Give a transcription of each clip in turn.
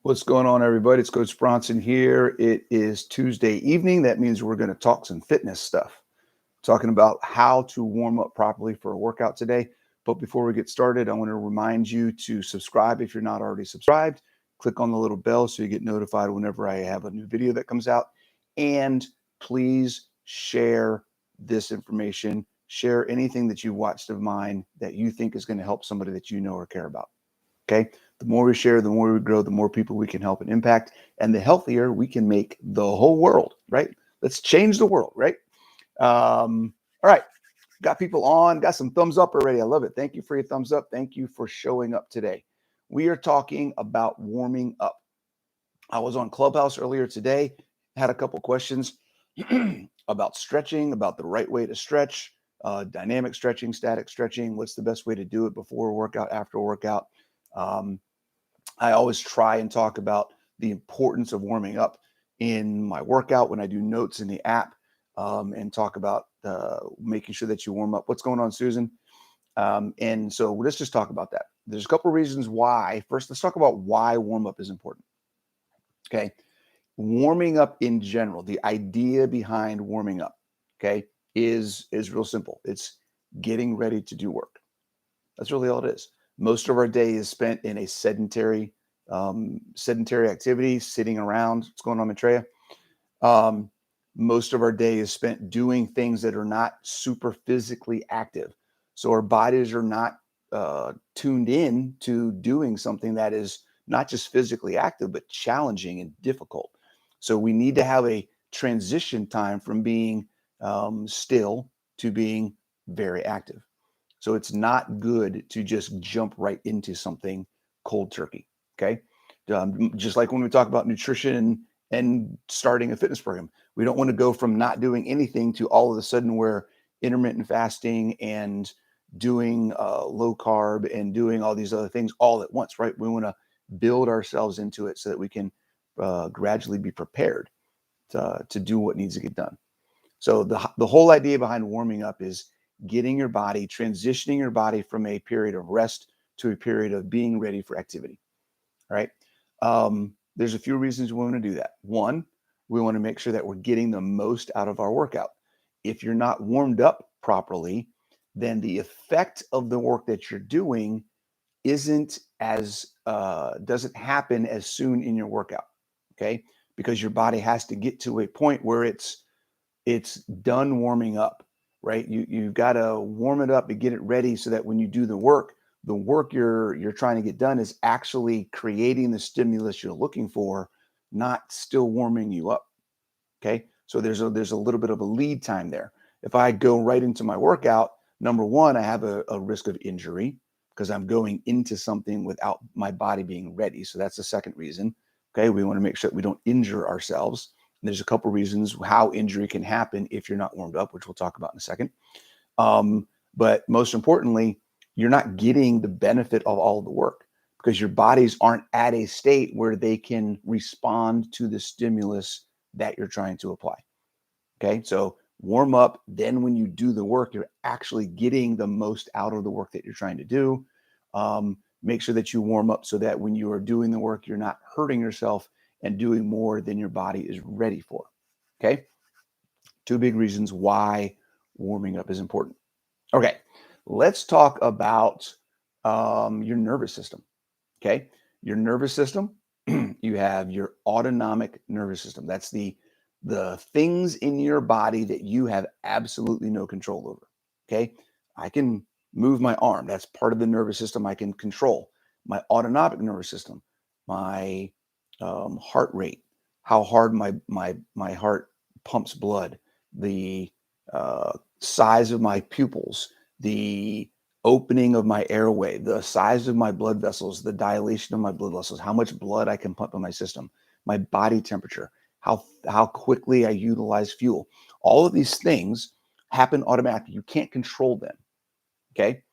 What's going on, everybody? It's Coach Bronson here. It is Tuesday evening. That means we're going to talk some fitness stuff, talking about how to warm up properly for a workout today. But before we get started, I want to remind you to subscribe if you're not already subscribed. Click on the little bell so you get notified whenever I have a new video that comes out. And please share this information. Share anything that you watched of mine that you think is going to help somebody that you know or care about. Okay. The more we share, the more we grow, the more people we can help and impact, and the healthier we can make the whole world, right? Let's change the world, right? All right. Got people on, got some thumbs up already. I love it. Thank you for your thumbs up. Thank you for showing up today. We are talking about warming up. I was on Clubhouse earlier today, had a couple questions about stretching, about the right way to stretch, dynamic stretching, static stretching. What's the best way to do it before a workout, after a workout? I always try and talk about the importance of warming up in my workout when I do notes in the app, and talk about making sure that you warm up. What's going on, Susan? And so let's just talk about that. There's a couple of reasons why. First, let's talk about why warm up is important. Okay. Warming up in general, the idea behind warming up, okay, is real simple. It's getting ready to do work. That's really all it is. Most of our day is spent in a sedentary activity, sitting around. What's going on, Maitreya? Most of our day is spent doing things that are not super physically active. So our bodies are not tuned in to doing something that is not just physically active, but challenging and difficult. So we need to have a transition time from being still to being very active. So it's not good to just jump right into something cold turkey. Okay. Just like when we talk about nutrition and starting a fitness program, we don't want to go from not doing anything to all of a sudden we're intermittent fasting and doing low carb and doing all these other things all at once, right? We want to build ourselves into it so that we can gradually be prepared to do what needs to get done. So the whole idea behind warming up is getting your body, transitioning your body from a period of rest to a period of being ready for activity. All right. There's a few reasons we want to do that. One, we want to make sure that we're getting the most out of our workout. If you're not warmed up properly, then the effect of the work that you're doing isn't as doesn't happen as soon in your workout. Okay. Because your body has to get to a point where it's done warming up, right? You've got to warm it up and get it ready so that when you do the work you're trying to get done is actually creating the stimulus you're looking for, not still warming you up. Okay. So there's a little bit of a lead time there. If I go right into my workout, number one, I have a risk of injury because I'm going into something without my body being ready. So that's the second reason. Okay. We want to make sure that we don't injure ourselves. And there's a couple reasons how injury can happen if you're not warmed up, which we'll talk about in a second. But most importantly, you're not getting the benefit of all of the work because your bodies aren't at a state where they can respond to the stimulus that you're trying to apply. Okay. So warm up. Then when you do the work, you're actually getting the most out of the work that you're trying to do. Make sure that you warm up so that when you are doing the work, you're not hurting yourself and doing more than your body is ready for. Okay. Two big reasons why warming up is important. Okay. Let's talk about your nervous system. Okay. Your nervous system, you have your autonomic nervous system. That's the things in your body that you have absolutely no control over. Okay. I can move my arm. That's part of the nervous system I can control. My autonomic nervous system, my heart rate, how hard my heart pumps blood, the size of my pupils, the opening of my airway, the size of my blood vessels, the dilation of my blood vessels, how much blood I can pump in my system, my body temperature, how quickly I utilize fuel. All of these things happen automatically. You can't control them. Okay.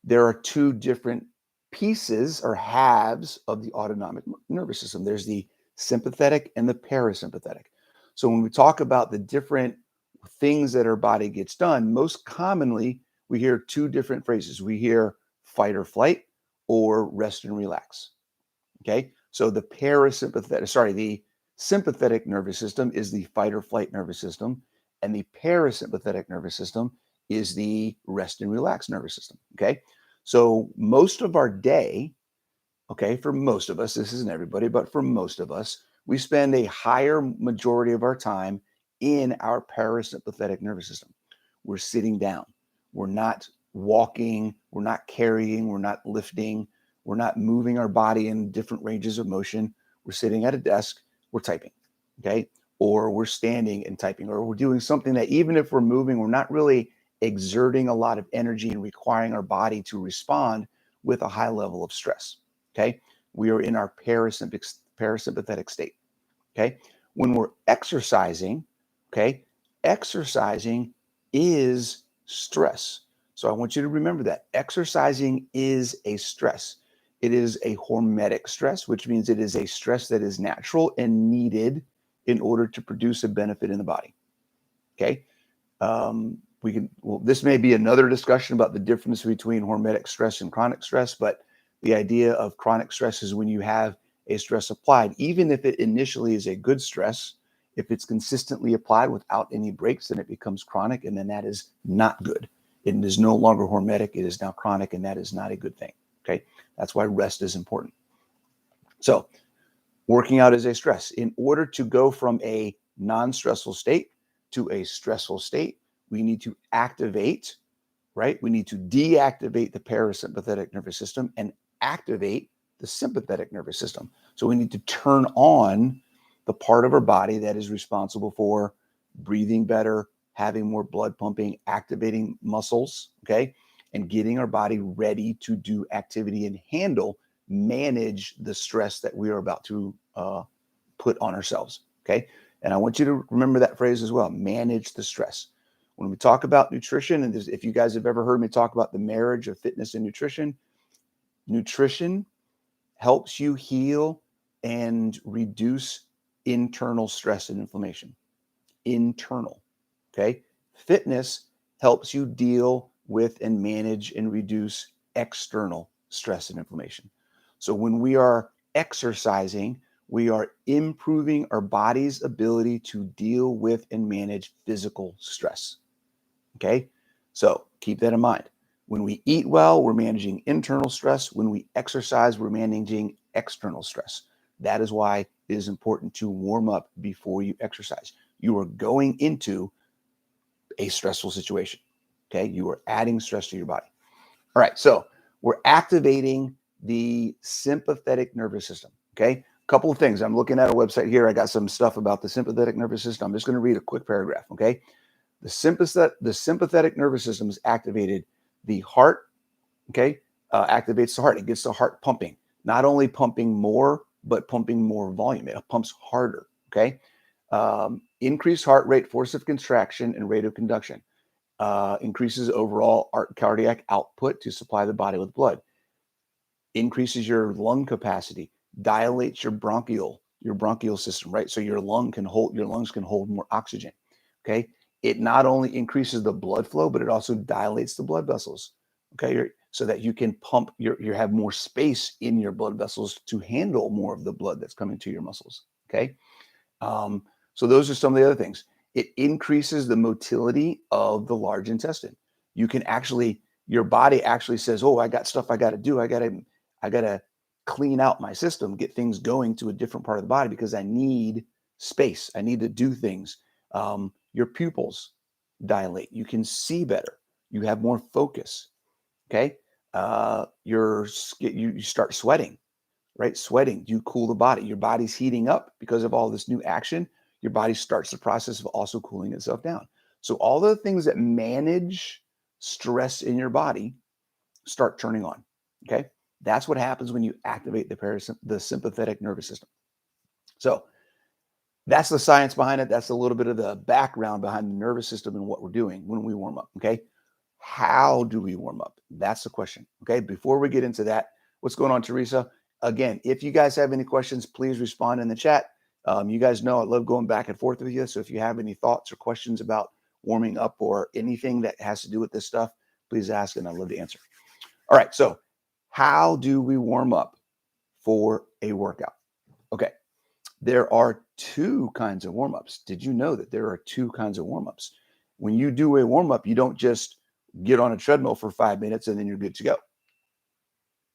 There are two different pieces or halves of the autonomic nervous system. There's the sympathetic and the parasympathetic. So when we talk about the different things that our body gets done, most commonly we hear two different phrases. We hear fight or flight or rest and relax. Okay. So the sympathetic nervous system is the fight or flight nervous system, and the parasympathetic nervous system is the rest and relax nervous system. Okay. So most of our day, okay, for most of us, this isn't everybody, but for most of us, we spend a higher majority of our time in our parasympathetic nervous system. We're sitting down. We're not walking. We're not carrying. We're not lifting. We're not moving our body in different ranges of motion. We're sitting at a desk. We're typing, okay? Or we're standing and typing, or we're doing something that even if we're moving, we're not really exerting a lot of energy and requiring our body to respond with a high level of stress. Okay. We are in our parasympathetic state. Okay. When we're exercising, okay, exercising is stress. So I want you to remember that exercising is a stress. It is a hormetic stress, which means it is a stress that is natural and needed in order to produce a benefit in the body. Okay. This may be another discussion about the difference between hormetic stress and chronic stress, but the idea of chronic stress is when you have a stress applied, even if it initially is a good stress, if it's consistently applied without any breaks, then it becomes chronic, and then that is not good. It is no longer hormetic, it is now chronic, and that is not a good thing. Okay. That's why rest is important. So working out is a stress. In order to go from a non-stressful state to a stressful state, we need to activate, right? We need to deactivate the parasympathetic nervous system and activate the sympathetic nervous system. So we need to turn on the part of our body that is responsible for breathing better, having more blood pumping, activating muscles, okay? And getting our body ready to do activity and manage the stress that we are about to put on ourselves, okay? And I want you to remember that phrase as well, manage the stress. When we talk about nutrition, and if you guys have ever heard me talk about the marriage of fitness and nutrition, nutrition helps you heal and reduce internal stress and inflammation. Internal, okay? Fitness helps you deal with and manage and reduce external stress and inflammation. So when we are exercising, we are improving our body's ability to deal with and manage physical stress. Okay. So keep that in mind. When we eat well, we're managing internal stress. When we exercise, we're managing external stress. That is why it is important to warm up before you exercise. You are going into a stressful situation. Okay. You are adding stress to your body. All right. So we're activating the sympathetic nervous system. Okay. A couple of things. I'm looking at a website here. I got some stuff about the sympathetic nervous system. I'm just going to read a quick paragraph. Okay. The sympathetic nervous system is activated. The heart, okay, activates the heart. It gets the heart pumping, not only pumping more, but pumping more volume. It pumps harder, okay? Increased heart rate, force of contraction, and rate of conduction. Increases overall cardiac output to supply the body with blood. Increases your lung capacity, dilates your bronchial system, right? So your lungs can hold more oxygen, okay? It not only increases the blood flow, but it also dilates the blood vessels, okay? So that you can pump, you have more space in your blood vessels to handle more of the blood that's coming to your muscles, okay? So those are some of the other things. It increases the motility of the large intestine. You can actually, your body actually says, oh, I got stuff I got to do. I got to clean out my system, get things going to a different part of the body because I need space. I need to do things. Your pupils dilate. You can see better. You have more focus. Okay. You start sweating, right? Sweating, you cool the body. Your body's heating up because of all this new action. Your body starts the process of also cooling itself down. So all the things that manage stress in your body start turning on. Okay. That's what happens when you activate the sympathetic nervous system. So that's the science behind it. That's a little bit of the background behind the nervous system and what we're doing when we warm up. Okay. How do we warm up? That's the question. Okay. Before we get into that, what's going on, Teresa? Again, if you guys have any questions, please respond in the chat. You guys know I love going back and forth with you. So if you have any thoughts or questions about warming up or anything that has to do with this stuff, please ask and I'd love to answer. All right. So how do we warm up for a workout. Okay. There are two kinds of warm-ups. Did you know that there are two kinds of warm-ups? When you do a warm-up, you don't just get on a treadmill for 5 minutes and then you're good to go.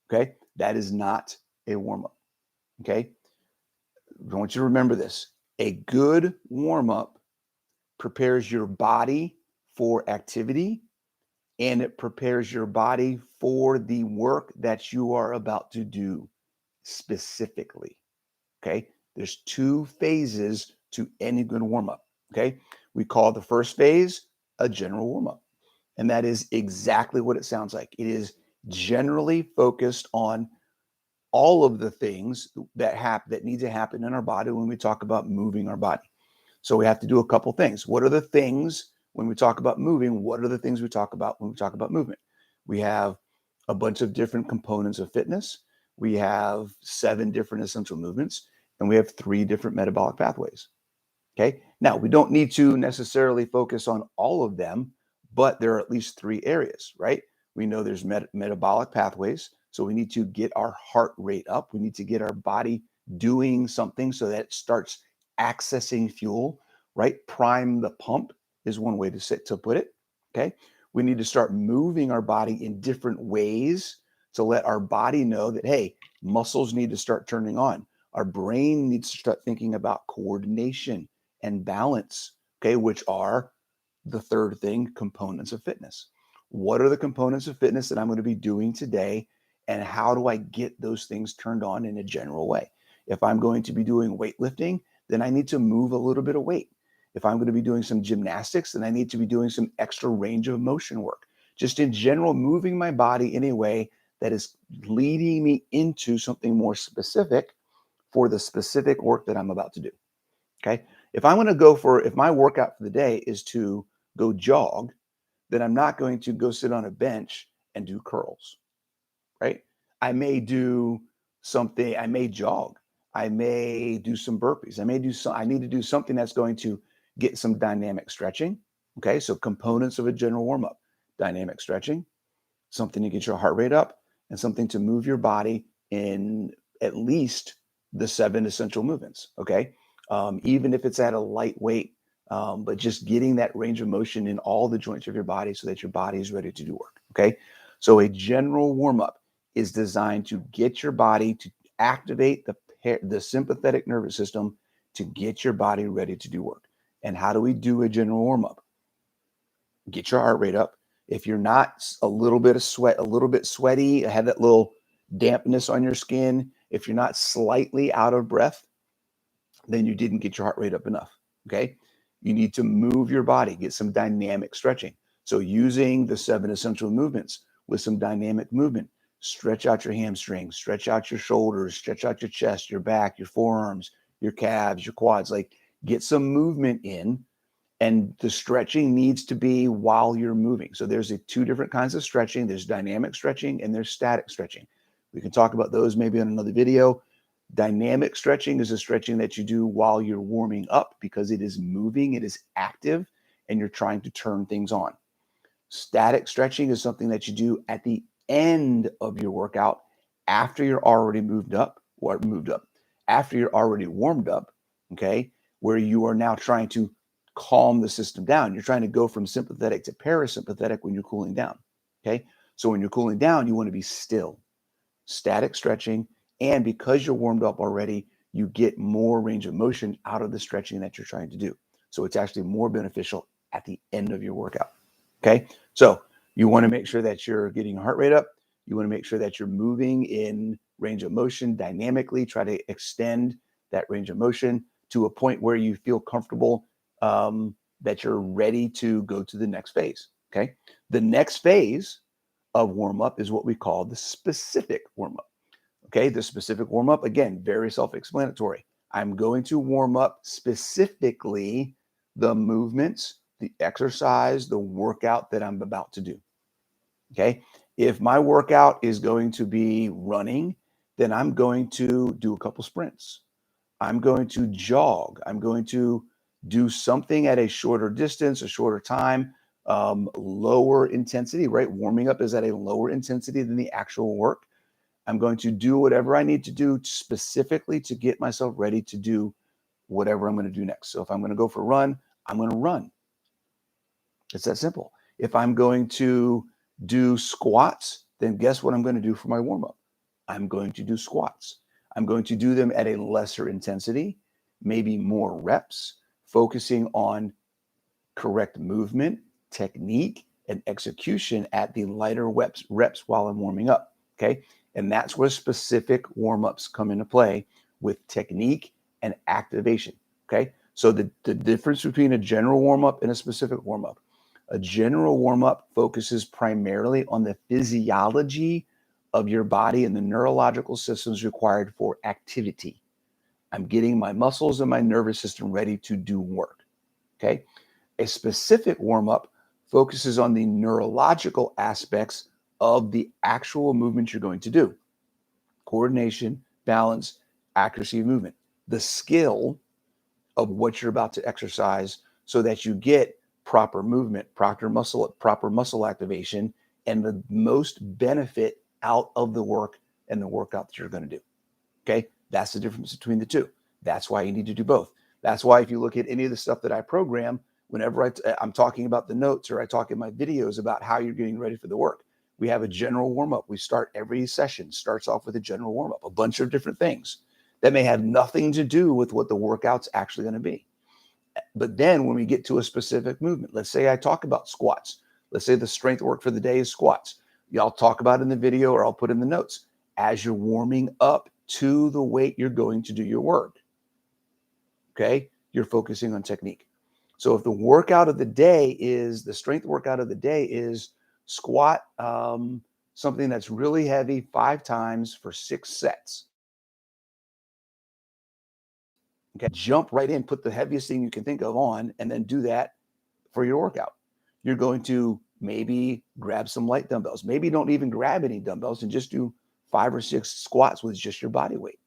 Okay. That is not a warm-up. Okay. I want you to remember this. A good warm-up prepares your body for activity, and it prepares your body for the work that you are about to do specifically. Okay. There's two phases to any good warm-up. Okay. We call the first phase a general warm-up. And that is exactly what it sounds like. It is generally focused on all of the things that need to happen in our body when we talk about moving our body. So we have to do a couple things. What are the things when we talk about moving? What are the things we talk about when we talk about movement? We have a bunch of different components of fitness. We have 7 different essential movements, and we have 3 different metabolic pathways. Okay. Now, we don't need to necessarily focus on all of them, but there are at least 3 areas, right? We know there's metabolic pathways. So we need to get our heart rate up. We need to get our body doing something so that it starts accessing fuel, right? Prime the pump is one way to put it. Okay. We need to start moving our body in different ways to let our body know that, hey, muscles need to start turning on. Our brain needs to start thinking about coordination and balance, okay, which are the third thing, components of fitness. What are the components of fitness that I'm going to be doing today? And how do I get those things turned on in a general way? If I'm going to be doing weightlifting, then I need to move a little bit of weight. If I'm going to be doing some gymnastics, then I need to be doing some extra range of motion work. Just in general, moving my body in a way that is leading me into something more specific for the specific work that I'm about to do. Okay. If my workout for the day is to go jog, then I'm not going to go sit on a bench and do curls, right? I may do something, I may jog, I may do some burpees, I need to do something that's going to get some dynamic stretching. Okay. So components of a general warm up, dynamic stretching, something to get your heart rate up, and something to move your body in at least the 7 essential movements. Okay. Even if it's at a light weight, but just getting that range of motion in all the joints of your body so that your body is ready to do work. Okay. So a general warm up is designed to get your body to activate the sympathetic nervous system to get your body ready to do work. And how do we do a general warm up? Get your heart rate up. If you're not a little bit sweaty, have that little dampness on your skin, if you're not slightly out of breath, then you didn't get your heart rate up enough. Okay. You need to move your body, get some dynamic stretching. So using the 7 essential movements with some dynamic movement, stretch out your hamstrings, stretch out your shoulders, stretch out your chest, your back, your forearms, your calves, your quads, like get some movement in. And the stretching needs to be while you're moving. So there's 2 different kinds of stretching. There's dynamic stretching and there's static stretching. We can talk about those maybe on another video. Dynamic stretching is a stretching that you do while you're warming up because it is moving, it is active, and you're trying to turn things on. Static stretching is something that you do at the end of your workout after you're already after you're already warmed up, okay, where you are now trying to calm the system down. You're trying to go from sympathetic to parasympathetic when you're cooling down, okay? So when you're cooling down, you want to be still. Static stretching, and because you're warmed up already, you get more range of motion out of the stretching that you're trying to do. So it's actually more beneficial at the end of your workout. Okay. So you want to make sure that you're getting your heart rate up. You want to make sure that you're moving in range of motion dynamically. Try to extend that range of motion to a point where you feel comfortable that you're ready to go to the next phase. Okay. The next phase of warm up is what we call the specific warm up. Okay, the specific warm up, again, very self-explanatory. I'm going to warm up specifically the movements, the exercise, the workout that I'm about to do. Okay, if my workout is going to be running, then I'm going to do a couple sprints. I'm going to jog. I'm going to do something at a shorter distance, a shorter time, lower intensity, right? Warming up is at a lower intensity than the actual work. I'm going to do whatever I need to do specifically to get myself ready to do whatever I'm going to do next. So if I'm going to go for a run, I'm going to run. It's that simple. If I'm going to do squats, then guess what I'm going to do for my warm-up? I'm going to do squats. I'm going to do them at a lesser intensity, maybe more reps, focusing on correct movement, technique, and execution at the lighter reps while I'm warming up. Okay. And that's where specific warm-ups come into play with technique and activation. Okay. So the difference between a general warm-up and a specific warm-up. A general warm-up focuses primarily on the physiology of your body and the neurological systems required for activity. I'm getting my muscles and my nervous system ready to do work. Okay. A specific warm-up focuses on the neurological aspects of the actual movement you're going to do. Coordination, balance, accuracy of movement, the skill of what you're about to exercise so that you get proper movement, proper muscle activation, and the most benefit out of the work and the workout that you're going to do. Okay. That's the difference between the two. That's why you need to do both. That's why if you look at any of the stuff that I program, whenever I'm talking about the notes or I talk in my videos about how you're getting ready for the work, we have a general warm-up. We start every session, starts off with a general warm-up, a bunch of different things that may have nothing to do with what the workout's actually going to be. But then when we get to a specific movement, let's say I talk about squats. Let's say the strength work for the day is squats. Y'all talk about it in the video or I'll put in the notes. As you're warming up to the weight you're going to do your work, okay, you're focusing on technique. So if the workout of the day is, the strength workout of the day is squat something that's really heavy 5 times for 6 sets. Okay, jump right in, put the heaviest thing you can think of on, and then do that for your workout. You're going to maybe grab some light dumbbells. Maybe don't even grab any dumbbells and just do 5 or 6 squats with just your body weight.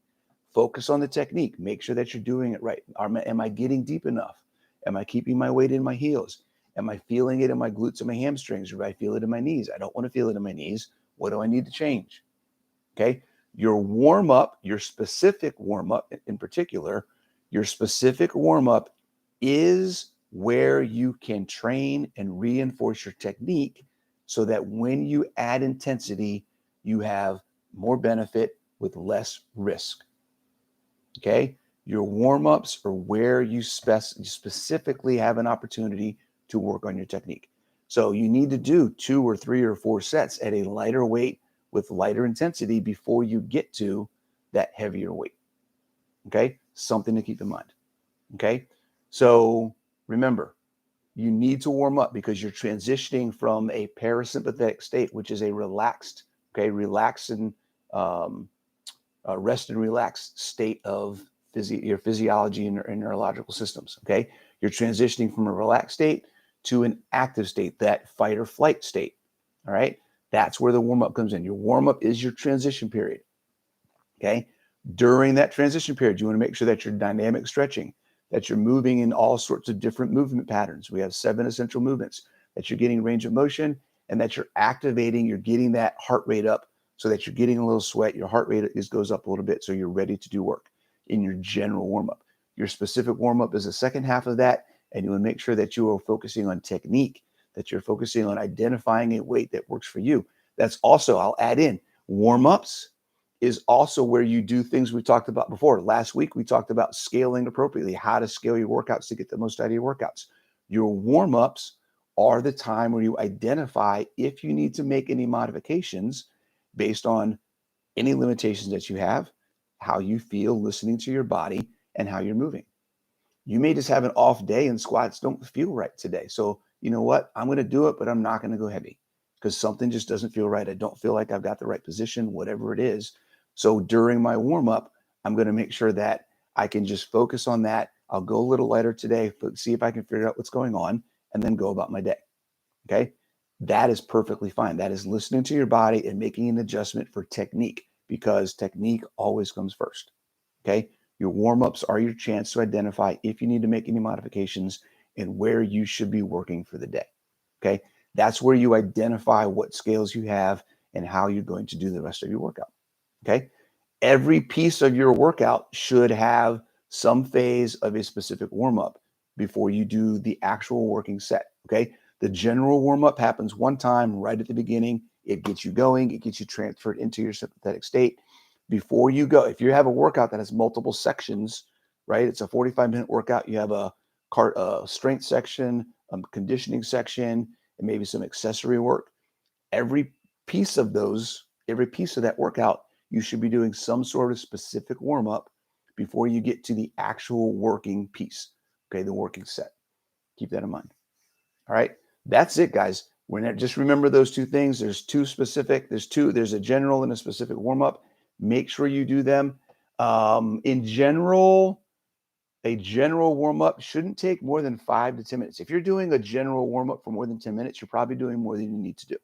Focus on the technique. Make sure that you're doing it right. Am I getting deep enough? Am I keeping my weight in my heels? Am I feeling it in my glutes and my hamstrings? Or do I feel it in my knees? I don't want to feel it in my knees. What do I need to change? Okay. Your warm up, your specific warm up in particular, your specific warm up is where you can train and reinforce your technique so that when you add intensity, you have more benefit with less risk. Okay. Your warm-ups are where you specifically have an opportunity to work on your technique. So you need to do 2 or 3 or 4 sets at a lighter weight with lighter intensity before you get to that heavier weight. Okay. Something to keep in mind. Okay. So remember, you need to warm up because you're transitioning from a parasympathetic state, which is a relaxed, relax and rest and relax state of your physiology and neurological systems. Okay. You're transitioning from a relaxed state to an active state, that fight or flight state. All right. That's where the warm up comes in. Your warm up is your transition period. Okay. During that transition period, you want to make sure that you're dynamic stretching, that you're moving in all sorts of different movement patterns. We have 7 essential movements, that you're getting range of motion and that you're activating, you're getting that heart rate up so that you're getting a little sweat. Your heart rate goes up a little bit so you're ready to do work in your general warm-up. Your specific warm-up is the second half of that, and you want to make sure that you are focusing on technique, that you're focusing on identifying a weight that works for you. That's also, I'll add in, warm-ups is also where you do things we talked about before. Last week, we talked about scaling appropriately, how to scale your workouts to get the most out of your workouts. Your warm-ups are the time where you identify if you need to make any modifications based on any limitations that you have, how you feel listening to your body, and how you're moving. You may just have an off day and squats don't feel right today. So you know what? I'm going to do it, but I'm not going to go heavy because something just doesn't feel right. I don't feel like I've got the right position, whatever it is. So during my warm-up, I'm going to make sure that I can just focus on that. I'll go a little lighter today, but see if I can figure out what's going on and then go about my day. Okay. That is perfectly fine. That is listening to your body and making an adjustment for technique because technique always comes first. Okay. Your warm-ups are your chance to identify if you need to make any modifications and where you should be working for the day. Okay. That's where you identify what scales you have and how you're going to do the rest of your workout. Okay. Every piece of your workout should have some phase of a specific warm up before you do the actual working set. Okay. The general warm up happens one time right at the beginning. It gets you going, it gets you transferred into your sympathetic state. Before you go, if you have a workout that has multiple sections, right? It's a 45-minute workout. You have a strength section, a conditioning section, and maybe some accessory work. Every piece of that workout, you should be doing some sort of specific warm up before you get to the actual working piece. Okay, the working set. Keep that in mind. All right, that's it, guys. Just remember those two things. There's there's a general and a specific warm up. Make sure you do them. In general, a general warm up shouldn't take more than 5 to 10 minutes. If you're doing a general warm up for more than 10 minutes, you're probably doing more than you need to do.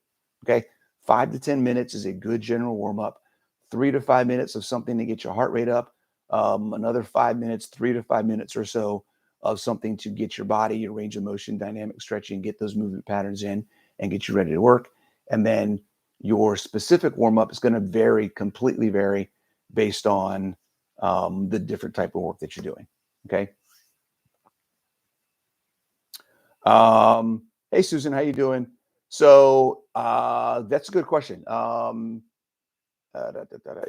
Okay, 5 to 10 minutes is a good general warm up. 3 to 5 minutes of something to get your heart rate up. Another 5 minutes, 3 to 5 minutes or so of something to get your body, your range of motion, dynamic stretching, get those movement patterns in and get you ready to work. And then your specific warm up is going to completely vary based on the different type of work that you're doing. Okay. Hey, Susan, how you doing? So that's a good question.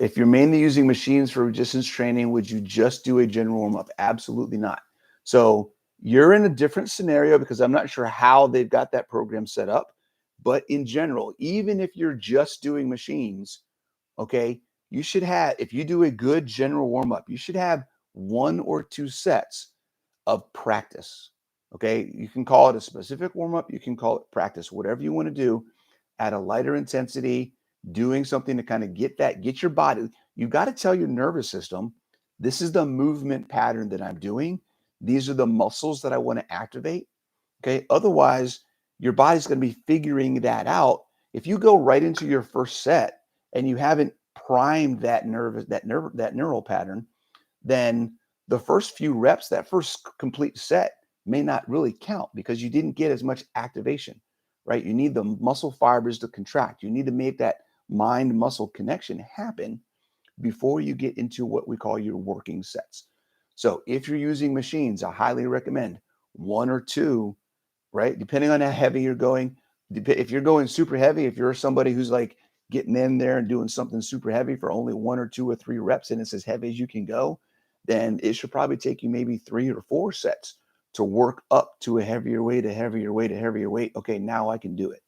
If you're mainly using machines for resistance training, would you just do a general warm up? Absolutely not. So you're in a different scenario because I'm not sure how they've got that program set up. But in general, even if you're just doing machines, okay, you should have, if you do a good general warm up, you should have 1 or 2 sets of practice. Okay, you can call it a specific warm up, you can call it practice, whatever you want to do at a lighter intensity, doing something to kind of get your body. You got to tell your nervous system, this is the movement pattern that I'm doing. These are the muscles that I want to activate. Okay, otherwise, your body's going to be figuring that out. If you go right into your first set and you haven't primed that neural pattern, then the first few reps, that first complete set may not really count because you didn't get as much activation, right? You need the muscle fibers to contract. You need to make that mind muscle connection happen before you get into what we call your working sets. So if you're using machines, I highly recommend 1 or 2, right? Depending on how heavy you're going. If you're going super heavy, if you're somebody who's like getting in there and doing something super heavy for only 1 or 2 or 3 reps and it's as heavy as you can go, then it should probably take you maybe 3 or 4 sets to work up to a heavier weight, a heavier weight, a heavier weight. Okay, now I can do it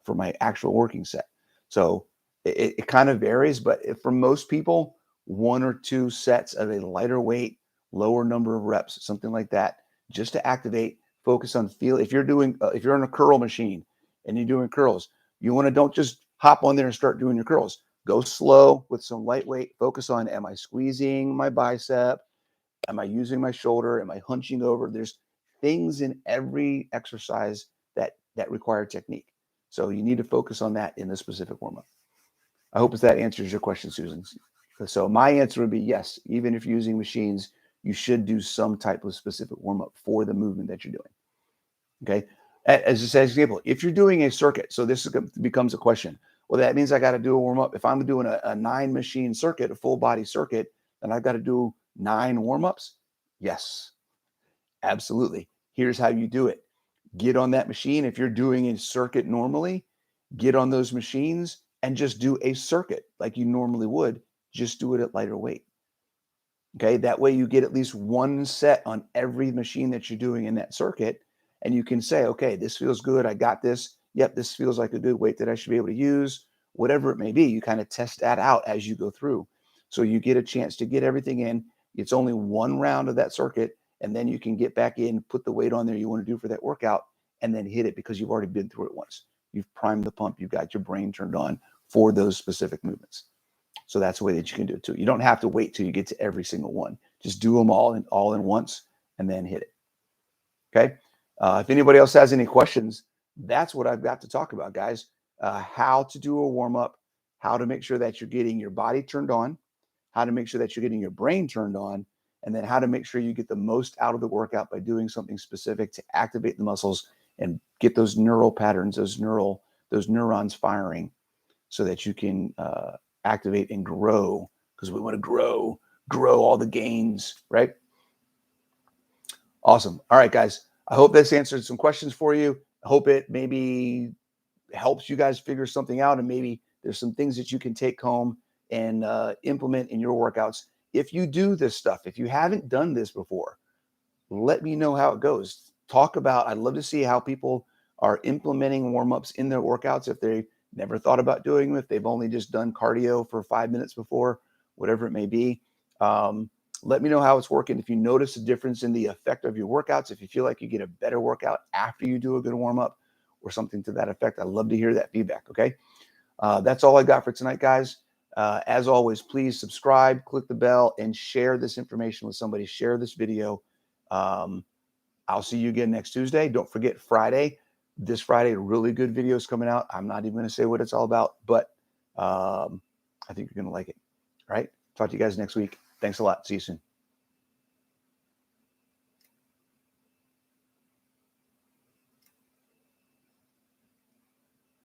for my actual working set. So it kind of varies, but for most people, 1 or 2 sets of a lighter weight, lower number of reps, something like that, just to activate. Focus on feel. If you're on a curl machine and you're doing curls, don't just hop on there and start doing your curls. Go slow with some lightweight. Focus on, am I squeezing my bicep? Am I using my shoulder? Am I hunching over? There's things in every exercise that require technique. So you need to focus on that in the specific warm-up. I hope that answers your question, Susan. So my answer would be yes. Even if you're using machines, you should do some type of specific warm-up for the movement that you're doing. Okay. As an example, if you're doing a circuit, so this becomes a question. Well, that means I got to do a warm-up. If I'm doing a 9 machine circuit, a full body circuit, then I've got to do 9 warm-ups. Yes, absolutely. Here's how you do it. Get on that machine. If you're doing a circuit normally, get on those machines and just do a circuit like you normally would. Just do it at lighter weight. Okay. That way you get at least 1 set on every machine that you're doing in that circuit. And you can say, okay, this feels good. I got this. Yep, this feels like a good weight that I should be able to use. Whatever it may be, you kind of test that out as you go through. So you get a chance to get everything in. It's only 1 round of that circuit. And then you can get back in, put the weight on there you want to do for that workout, and then hit it because you've already been through it once. You've primed the pump. You've got your brain turned on for those specific movements. So that's the way that you can do it too. You don't have to wait till you get to every single one. Just do them all in once and then hit it. Okay. If anybody else has any questions, that's what I've got to talk about, guys. How to do a warm up, how to make sure that you're getting your body turned on, how to make sure that you're getting your brain turned on, and then how to make sure you get the most out of the workout by doing something specific to activate the muscles and get those neural patterns, those neurons firing so that you can activate and grow, because we want to grow all the gains, right? Awesome. All right, guys. I hope this answered some questions for you. I hope it maybe helps you guys figure something out, and maybe there's some things that you can take home and implement in your workouts. If you do this stuff, if you haven't done this before, let me know how it goes. Talk about, I'd love to see how people are implementing warm-ups in their workouts. If they never thought about doing them, if they've only just done cardio for 5 minutes before, whatever it may be. Let me know how it's working. If you notice a difference in the effect of your workouts, if you feel like you get a better workout after you do a good warm-up or something to that effect, I'd love to hear that feedback, okay? That's all I got for tonight, guys. As always, please subscribe, click the bell, and share this information with somebody. Share this video. I'll see you again next Tuesday. Don't forget Friday. This Friday, really good videos coming out. I'm not even going to say what it's all about, but I think you're going to like it. All right. Talk to you guys next week. Thanks a lot. See you soon.